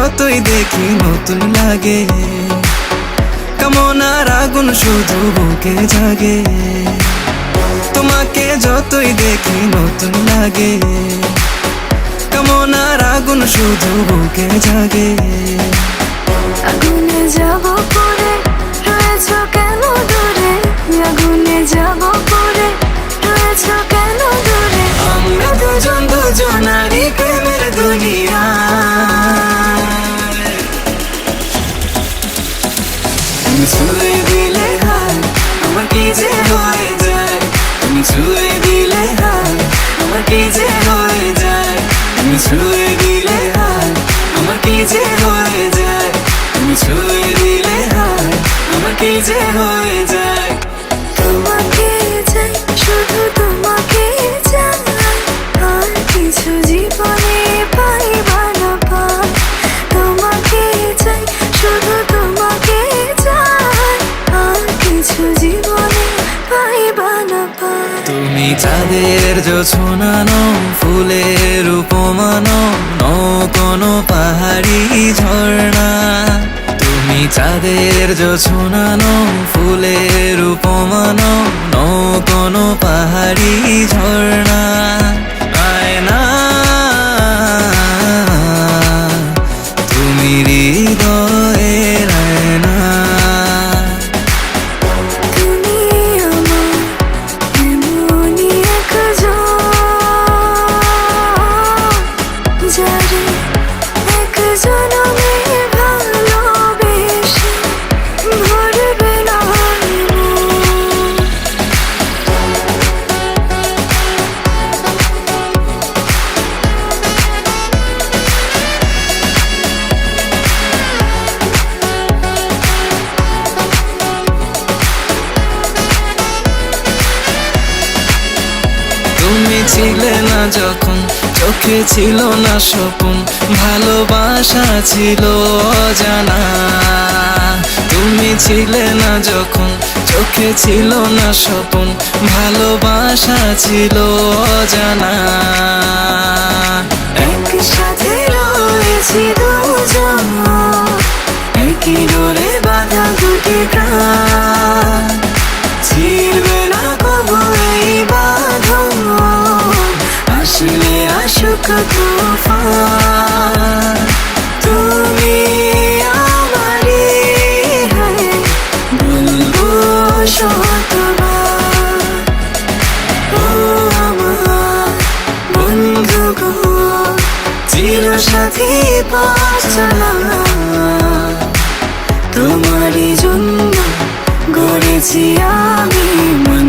যতই দেখি নতুন লাগে, কামনার আগুন শুধু বুকে জাগে। তোমাকে যতই দেখি নতুন লাগে, কামনার আগুন শুধু বুকে জাগে। আগুনে যাব পরে রয়েছ কেন দূরে, আগুনে যাব পরে রয়েছ কেন দূরে। আমরা দুজন দুজনারই প্রেমের দুনিয়া, তুমি ছুঁয়ে দিলে হায় আমার কি যে হয়ে যায়, তুমি ছুঁয়ে দিলে হায় আমার কি যে হয়ে যায়, তুমি ছুঁয়ে দিলে হায় আমার কি যে হয়ে যায়, তুমি ছুঁয়ে দিলে হায় আমার কি যে হয়ে যায়। তোমাকে চাই, শুধু তোমাকে চাই, আর কিছু জীবনে পাইবা না পাই। তোমাকে চাই, শুধু তোমাকে চাই, আর কিছু জীবনে পাইবা না পাই। তুমি চাঁদের জোছনানো, ফুলের উপমানো, নও কোনো পাহাড়ি ঝর্ণা। তুমি চাঁদের জোছনানো, ফুলের উপমানো, নও কোনো পাহাড়ি ঝর্ণা। আয়না তুমি হৃদয়ের আয়না, তুমি আমার এমনই একজন, যারে এক জনমে ভালোবেসে ভরবে না মন। তুমি ছিলে না যখন, চোখে ছিল না স্বপন, ভালোবাসা ছিল অজানা। তুমি ছিলে না যখন, চোখে ছিল না স্বপন, ভালোবাসা ছিল অজানা। একসাথে রয়েছি দুজন, একই ডোরে বাঁধা দুটি প্রাণ, ছিড়বে না কবু এই বাঁধন, আসলে আসুক তুফান। তুমি আমারই হয়ে বলবো শতবার, ও আমার বন্ধু গো, চিরসাথী পথ চলা। তোমারই জন্য গড়েছি আমি মন।